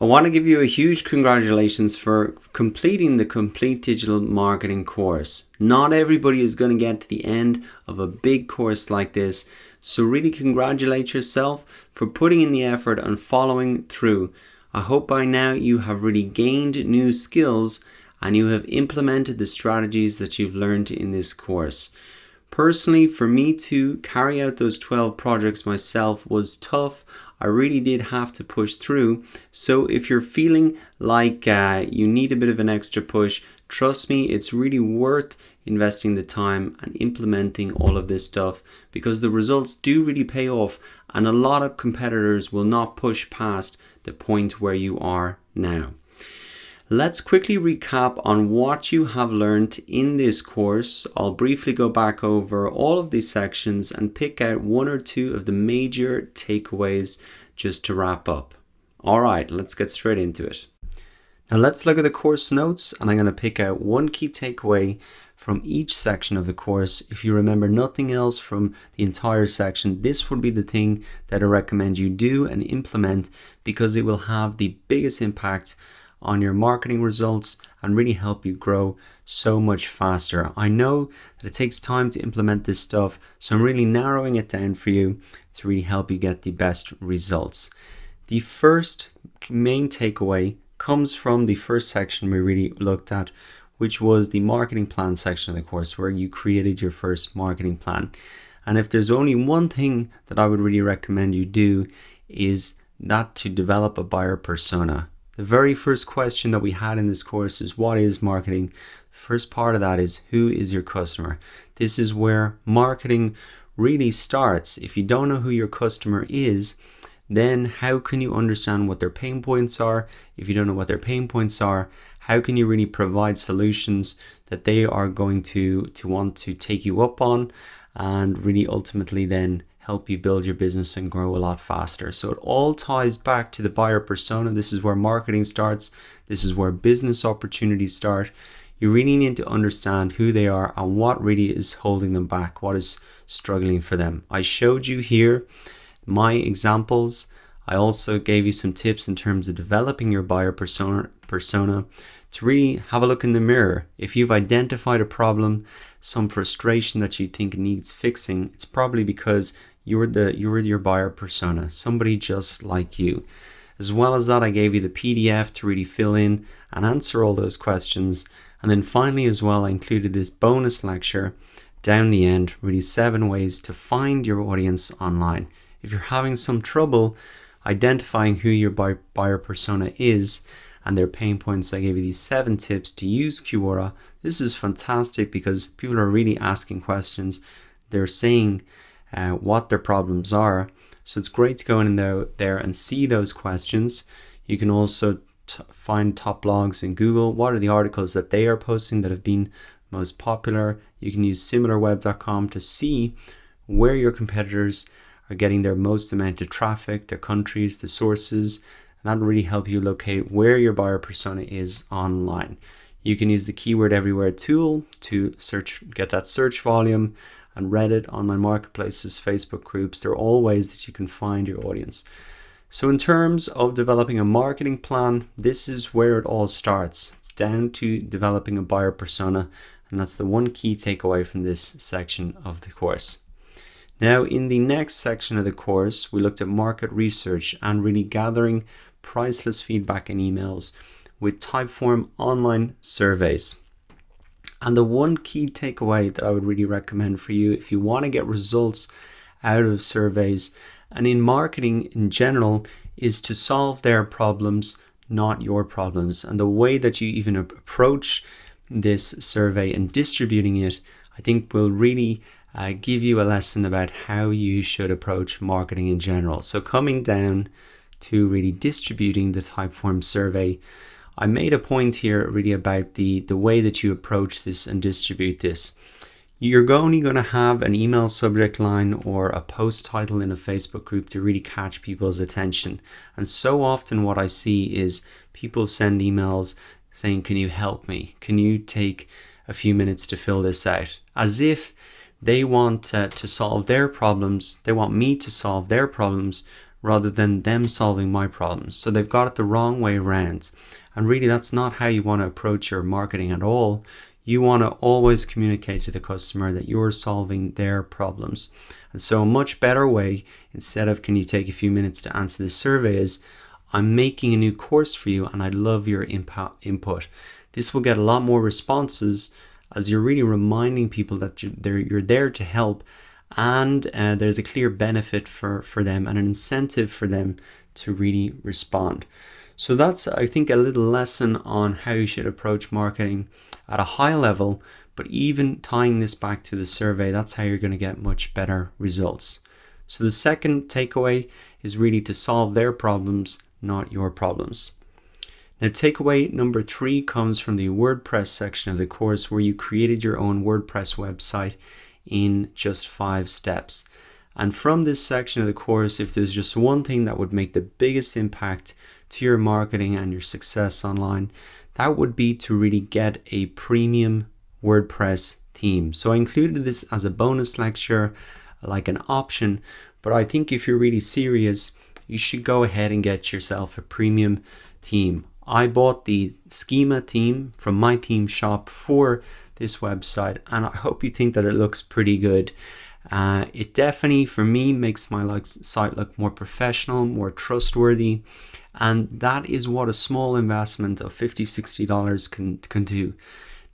I want to give you a huge congratulations for completing the Complete Digital Marketing course. Not everybody is going to get to the end of a big course like this, so really congratulate yourself for putting in the effort and following through. I hope by now you have really gained new skills and you have implemented the strategies that you've learned in this course. Personally, for me to carry out those 12 projects myself was tough. I really did have to push through. So if you're feeling like you need a bit of an extra push, trust me, it's really worth investing the time and implementing all of this stuff because the results do really pay off and a lot of competitors will not push past the point where you are now. Let's quickly recap on what you have learned in this course. I'll briefly go back over all of these sections and pick out one or two of the major takeaways just to wrap up. All right, let's get straight into it. Now let's look at the course notes and I'm going to pick out one key takeaway from each section of the course. If you remember nothing else from the entire section, this would be the thing that I recommend you do and implement because it will have the biggest impact on your marketing results and really help you grow so much faster. I know that it takes time to implement this stuff, so I'm really narrowing it down for you to really help you get the best results. The first main takeaway comes from the first section we really looked at, which was the marketing plan section of the course where you created your first marketing plan. And if there's only one thing that I would really recommend you do is that to develop a buyer persona. The very first question that we had in this course is what is marketing? The first part of that is who is your customer? This is where marketing really starts. If you don't know who your customer is, then how can you understand what their pain points are? If you don't know what their pain points are, how can you really provide solutions that they are going to want to take you up on and really ultimately then help you build your business and grow a lot faster. So it all ties back to the buyer persona. This is where marketing starts. This is where business opportunities start. You really need to understand who they are and what really is holding them back, what is struggling for them. I showed you here my examples. I also gave you some tips in terms of developing your buyer persona to really have a look in the mirror. If you've identified a problem, some frustration that you think needs fixing, it's probably because you're your buyer persona, somebody just like you. As well as that, I gave you the PDF to really fill in and answer all those questions. And then finally as well, I included this bonus lecture down the end, really 7 ways to find your audience online. If you're having some trouble identifying who your buyer persona is and their pain points, I gave you these 7 tips to use Quora. This is fantastic because people are really asking questions. They're saying what their problems are. So it's great to go in there and see those questions. You can also find top blogs in Google. What are the articles that they are posting that have been most popular? You can use similarweb.com to see where your competitors are getting their most amount of traffic, their countries, the sources, and that'll really help you locate where your buyer persona is online. You can use the Keyword Everywhere tool to get that search volume, and Reddit, online marketplaces, Facebook groups. They're all ways that you can find your audience. So in terms of developing a marketing plan, this is where it all starts. It's down to developing a buyer persona, and that's the one key takeaway from this section of the course. Now, in the next section of the course, we looked at market research and really gathering priceless feedback and emails with Typeform online surveys. And the one key takeaway that I would really recommend for you if you want to get results out of surveys and in marketing in general is to solve their problems, not your problems. And the way that you even approach this survey and distributing it, I think will really give you a lesson about how you should approach marketing in general. So coming down to really distributing the Typeform survey, I made a point here really about the way that you approach this and distribute this. You're only going to have an email subject line or a post title in a Facebook group to really catch people's attention. And so often what I see is people send emails saying, can you help me? Can you take a few minutes to fill this out? As if they want to solve their problems. They want me to solve their problems rather than them solving my problems. So they've got it the wrong way around. And really, that's not how you want to approach your marketing at all. You want to always communicate to the customer that you're solving their problems. And so a much better way, instead of can you take a few minutes to answer this survey, is I'm making a new course for you and I'd love your input. This will get a lot more responses as you're really reminding people that you're there to help, and there's a clear benefit for them and an incentive for them to really respond. So that's, I think, a little lesson on how you should approach marketing at a high level, but even tying this back to the survey, that's how you're going to get much better results. So the second takeaway is really to solve their problems, not your problems. Now, takeaway number 3 comes from the WordPress section of the course, where you created your own WordPress website in just 5 steps. And from this section of the course, if there's just one thing that would make the biggest impact to your marketing and your success online, that would be to really get a premium WordPress theme. So I included this as a bonus lecture, like an option, but I think if you're really serious, you should go ahead and get yourself a premium theme. I bought the Schema theme from my theme shop for this website, and I hope you think that it looks pretty good. It definitely, for me, makes my site look more professional, more trustworthy, and that is what a small investment of $50-$60 can do.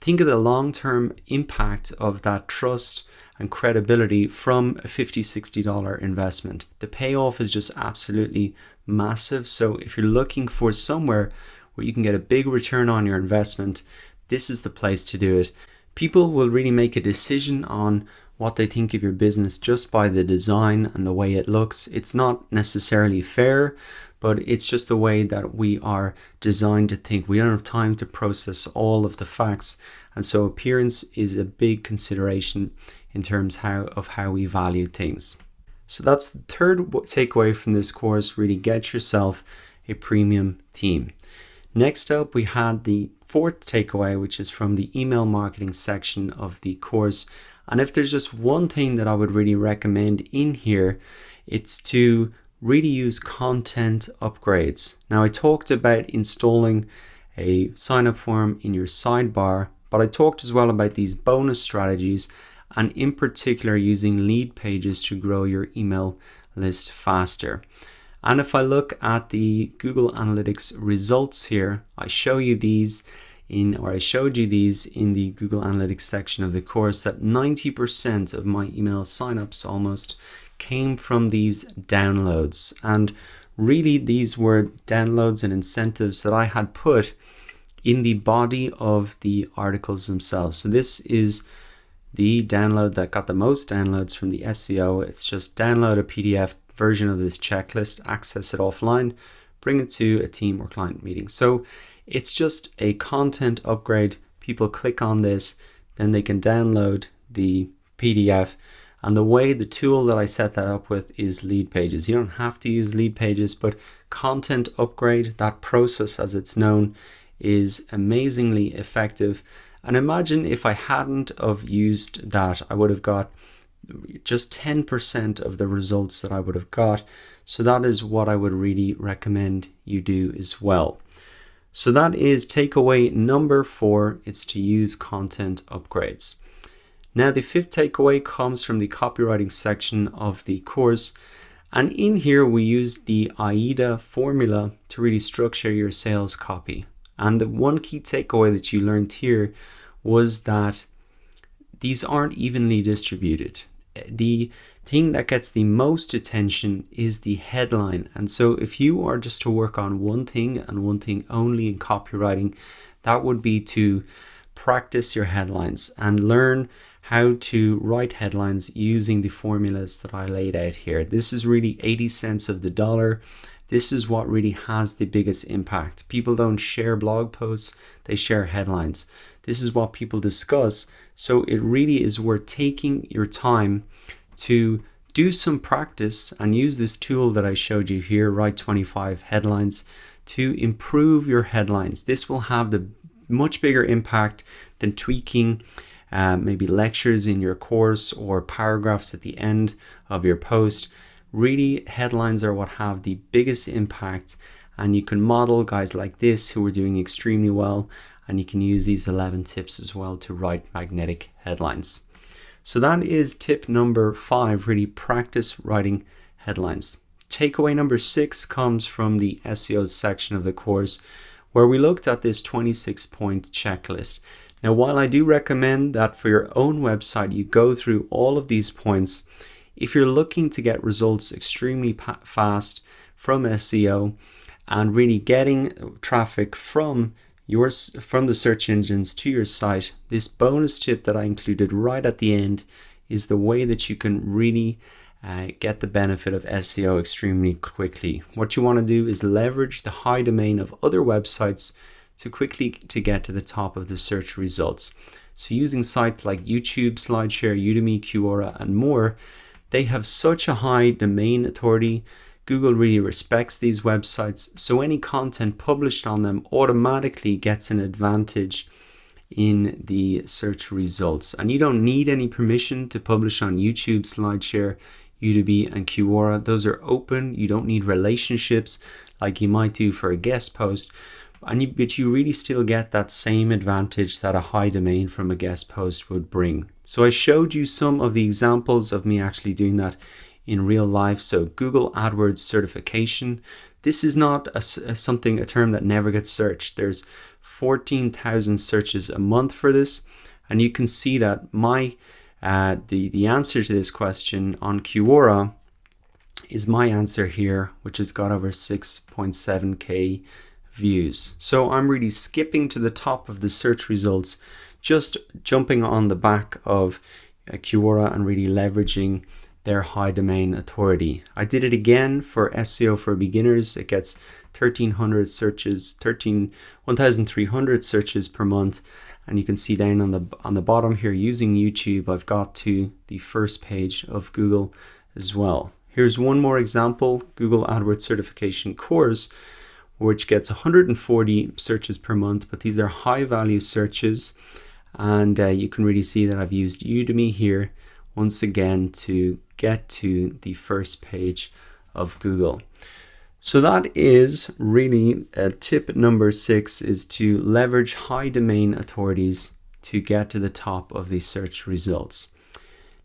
Think of the long-term impact of that trust and credibility from a $50-$60 investment. The payoff is just absolutely massive. So if you're looking for somewhere where you can get a big return on your investment, this is the place to do it. People will really make a decision on what they think of your business just by the design and the way it looks. It's not necessarily fair, but it's just the way that we are designed to think. We don't have time to process all of the facts, and so appearance is a big consideration in terms of how we value things. So that's the third takeaway from this course. Really get yourself a premium theme. Next up, we had the fourth takeaway, which is from the email marketing section of the course. And if there's just one thing that I would really recommend in here, it's to really use content upgrades. Now, I talked about installing a sign-up form in your sidebar, but I talked as well about these bonus strategies, and in particular using lead pages to grow your email list faster. And if I look at the Google Analytics results here, I showed you these in the Google Analytics section of the course, that 90% of my email signups almost came from these downloads. And really, these were downloads and incentives that I had put in the body of the articles themselves. So this is the download that got the most downloads from the SEO. It's just download a PDF version of this checklist, access it offline, bring it to a team or client meeting. So it's just a content upgrade. People click on this, then they can download the PDF. And the tool that I set that up with is lead pages. You don't have to use lead pages, but content upgrade, that process as it's known, is amazingly effective. And imagine if I hadn't have used that, I would have got just 10% of the results that I would have got. So that is what I would really recommend you do as well. So that is takeaway number 4. It's to use content upgrades. Now, the fifth takeaway comes from the copywriting section of the course. And in here, we use the AIDA formula to really structure your sales copy. And the one key takeaway that you learned here was that these aren't evenly distributed. The thing that gets the most attention is the headline. And so if you are just to work on one thing and one thing only in copywriting, that would be to practice your headlines and learn how to write headlines using the formulas that I laid out here. This is really 80 cents of the dollar. This is what really has the biggest impact. People don't share blog posts, they share headlines. This is what people discuss. So it really is worth taking your time to do some practice and use this tool that I showed you here, Write 25 Headlines, to improve your headlines. This will have the much bigger impact than tweaking maybe lectures in your course or paragraphs at the end of your post. Really, headlines are what have the biggest impact, and you can model guys like this who are doing extremely well, and you can use these 11 tips as well to write magnetic headlines. So that is tip number 5, really practice writing headlines. Takeaway number 6 comes from the SEO section of the course, where we looked at this 26-point checklist. Now, while I do recommend that for your own website, you go through all of these points, if you're looking to get results extremely fast from SEO and really getting traffic from the search engines to your site, this bonus tip that I included right at the end is the way that you can really get the benefit of SEO extremely quickly. What you want to do is leverage the high domain of other websites to get to the top of the search results. So using sites like YouTube, SlideShare, Udemy, Quora, and more, they have such a high domain authority. Google really respects these websites, so any content published on them automatically gets an advantage in the search results. And you don't need any permission to publish on YouTube, SlideShare, Udemy, and Quora. Those are open. You don't need relationships like you might do for a guest post. But you really still get that same advantage that a high domain from a guest post would bring. So I showed you some of the examples of me actually doing that in real life. So Google AdWords certification. This is not a term that never gets searched. There's 14,000 searches a month for this, and you can see that my the answer to this question on Quora is my answer here, which has got over 6.7k views. So I'm really skipping to the top of the search results, just jumping on the back of Quora and really leveraging their high domain authority. I did it again for SEO for beginners. It gets 1,300 searches, 1,300 searches per month. And you can see down on the bottom here, using YouTube, I've got to the first page of Google as well. Here's one more example, Google AdWords certification course, which gets 140 searches per month, but these are high value searches. And you can really see that I've used Udemy here once again to get to the first page of Google. So that is really tip number 6, is to leverage high domain authorities to get to the top of the search results.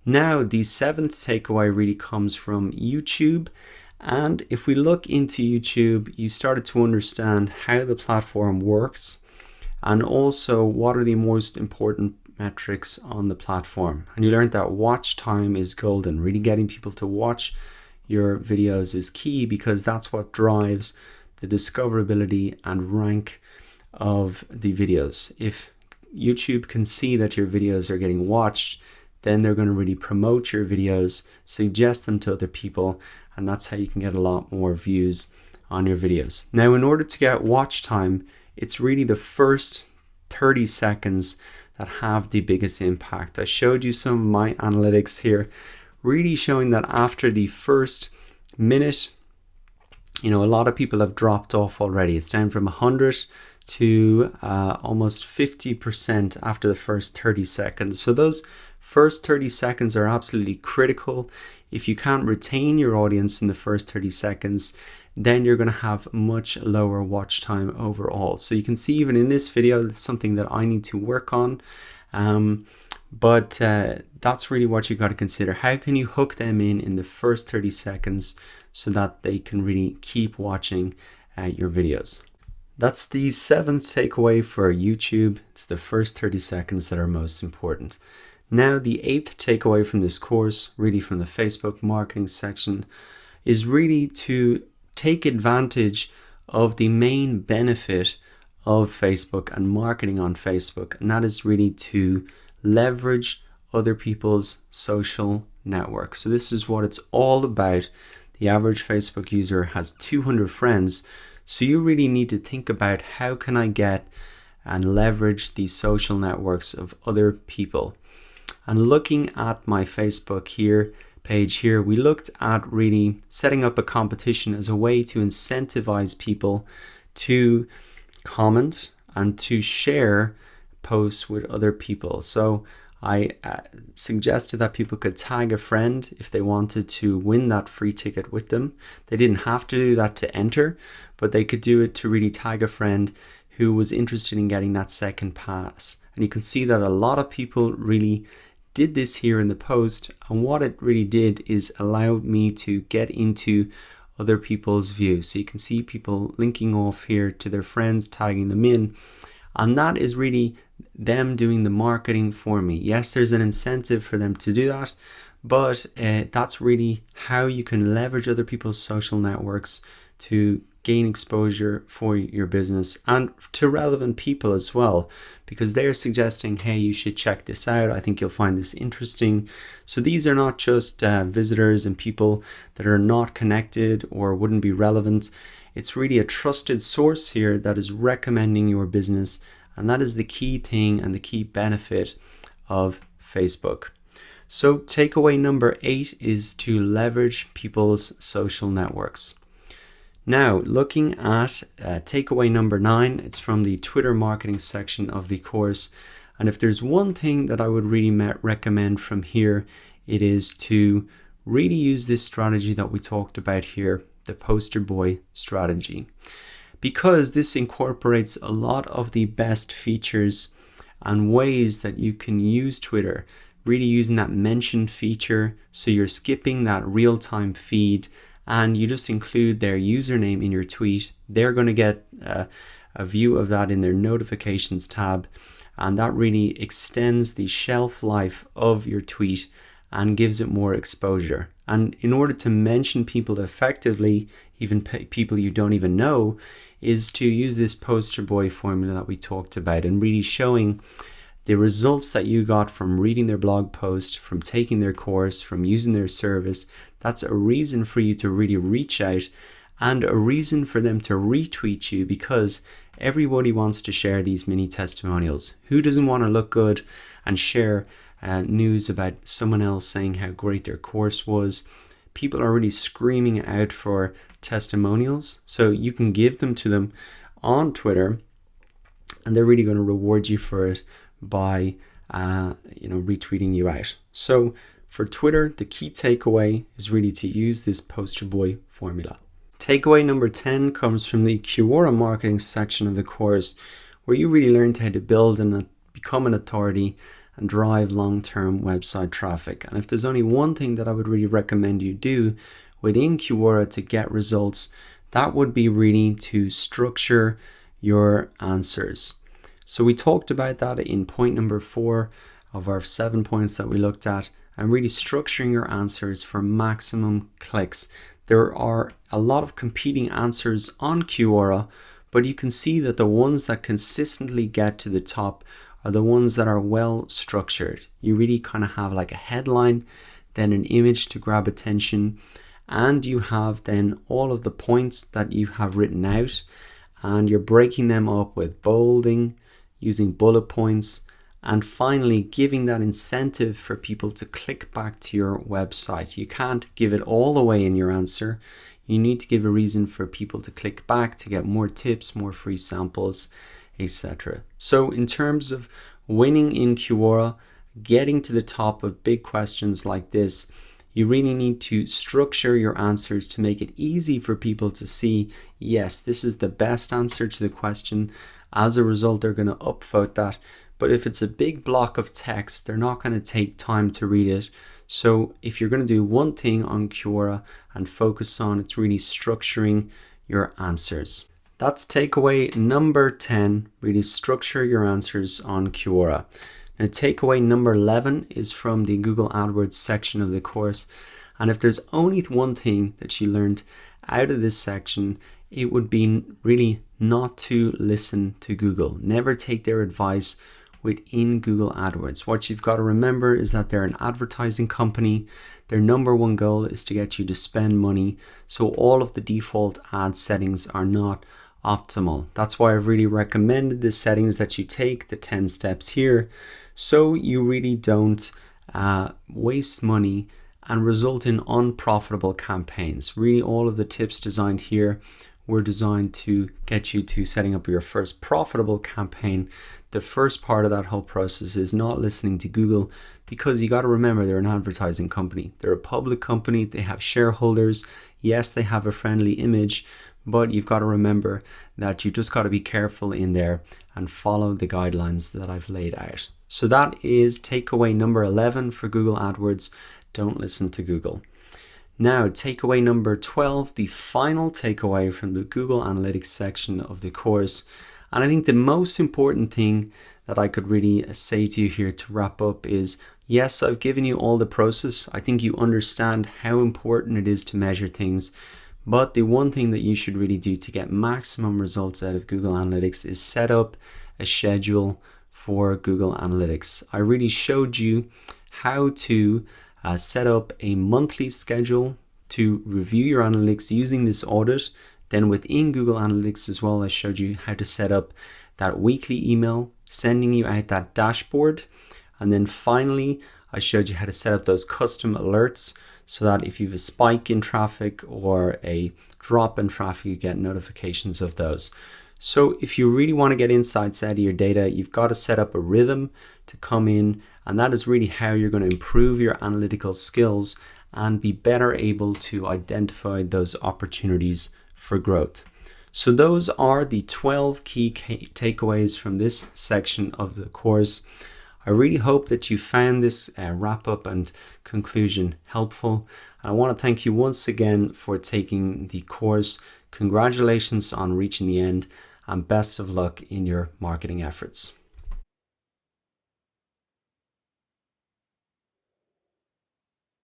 Now, the 7th takeaway really comes from YouTube. And if we look into YouTube, you started to understand how the platform works and also what are the most important metrics on the platform. And you learned that watch time is golden. Really getting people to watch your videos is key, because that's what drives the discoverability and rank of the videos. If YouTube can see that your videos are getting watched, then they're going to really promote your videos, suggest them to other people, and that's how you can get a lot more views on your videos. Now, in order to get watch time, it's really the first 30 seconds that have the biggest impact. I showed you some of my analytics here, really showing that after the first minute, a lot of people have dropped off already. It's down from 100 to almost 50% after the first 30 seconds. So those first 30 seconds are absolutely critical. If you can't retain your audience in the first 30 seconds, then you're going to have much lower watch time overall. So you can see even in this video, it's something that I need to work on. But that's really what you got to consider. How can you hook them in the first 30 seconds so that they can really keep watching your videos? That's the 7th takeaway for YouTube. It's the first 30 seconds that are most important. Now, the 8th takeaway from this course, really from the Facebook marketing section, is really to take advantage of the main benefit of Facebook and marketing on Facebook, and that is really to leverage other people's social network. So this is what it's all about. The average Facebook user has 200 friends, so you really need to think about how can I get and leverage the social networks of other people. And looking at my Facebook page here, we looked at really setting up a competition as a way to incentivize people to comment and to share posts with other people. So I suggested that people could tag a friend if they wanted to win that free ticket with them. They didn't have to do that to enter, but they could do it to really tag a friend who was interested in getting that second pass. And you can see that a lot of people really did this here in the post, and what it really did is allowed me to get into other people's views. So you can see people linking off here to their friends, tagging them in, and that is really them doing the marketing for me. Yes, there's an incentive for them to do that, but that's really how you can leverage other people's social networks to gain exposure for your business and to relevant people as well, because they're suggesting, hey, you should check this out. I think you'll find this interesting. So these are not just visitors and people that are not connected or wouldn't be relevant. It's really a trusted source here that is recommending your business. And that is the key thing and the key benefit of Facebook. So takeaway number 8 is to leverage people's social networks. Now, looking at takeaway number 9, it's from the Twitter marketing section of the course. And if there's one thing that I would really recommend from here, it is to really use this strategy that we talked about here, the poster boy strategy, because this incorporates a lot of the best features and ways that you can use Twitter, really using that mention feature. So you're skipping that real-time feed and you just include their username in your tweet. They're going to get a view of that in their notifications tab, and that really extends the shelf life of your tweet and gives it more exposure. And in order to mention people effectively, even people you don't even know, is to use this poster boy formula that we talked about and really showing the results that you got from reading their blog post, from taking their course, from using their service. That's a reason for you to really reach out and a reason for them to retweet you, because everybody wants to share these mini testimonials. Who doesn't want to look good and share news about someone else saying how great their course was? People are really screaming out for testimonials, so you can give them to them on Twitter, and they're really going to reward you for it by retweeting you out. So for Twitter, the key takeaway is really to use this poster boy formula. Takeaway number 10 comes from the Quora marketing section of the course, where you really learned how to build and become an authority and drive long-term website traffic. And if there's only one thing that I would really recommend you do within Quora to get results, that would be really to structure your answers. So we talked about that in point number 4 of our 7 points that we looked at, and really structuring your answers for maximum clicks. There are a lot of competing answers on Quora, but you can see that the ones that consistently get to the top are the ones that are well structured. You really kind of have like a headline, then an image to grab attention, and you have then all of the points that you have written out, and you're breaking them up with bolding, using bullet points, and finally giving that incentive for people to click back to your website. You can't give it all away in your answer. You need to give a reason for people to click back to get more tips, more free samples, etc. So in terms of winning in Quora, getting to the top of big questions like this, you really need to structure your answers to make it easy for people to see, yes, this is the best answer to the question. As a result, they're going to upvote that. But if it's a big block of text, they're not going to take time to read it. So if you're going to do one thing on Quora and focus on, it's really structuring your answers. That's takeaway number 10, really structure your answers on Quora. Now, takeaway number 11 is from the Google AdWords section of the course. And if there's only one thing that you learned out of this section, it would be really not to listen to Google. Never take their advice within Google AdWords. What you've got to remember is that they're an advertising company. Their number one goal is to get you to spend money. So all of the default ad settings are not optimal. That's why I've really recommended the settings that you take, the 10 steps here, so you really don't waste money and result in unprofitable campaigns. Really, all of the tips designed here were designed to get you to setting up your first profitable campaign. The first part of that whole process is not listening to Google, because you got to remember they're an advertising company. They're a public company. They have shareholders. Yes, they have a friendly image, but you've got to remember that you just got to be careful in there and follow the guidelines that I've laid out. So that is takeaway number 11 for Google AdWords. Don't listen to Google. Now, takeaway number 12, the final takeaway from the Google Analytics section of the course. And I think the most important thing that I could really say to you here to wrap up is, yes, I've given you all the process. I think you understand how important it is to measure things. But the one thing that you should really do to get maximum results out of Google Analytics is set up a schedule for Google Analytics. I really showed you how to set up a monthly schedule to review your analytics using this audit. Then within Google Analytics as well, I showed you how to set up that weekly email, sending you out that dashboard. And then finally, I showed you how to set up those custom alerts so that if you have a spike in traffic or a drop in traffic, you get notifications of those. So if you really want to get insights out of your data, you've got to set up a rhythm to come in, and that is really how you're going to improve your analytical skills and be better able to identify those opportunities for growth. So those are the 12 key takeaways from this section of the course. I really hope that you found this wrap up and conclusion helpful. And I want to thank you once again for taking the course. Congratulations on reaching the end, and best of luck in your marketing efforts.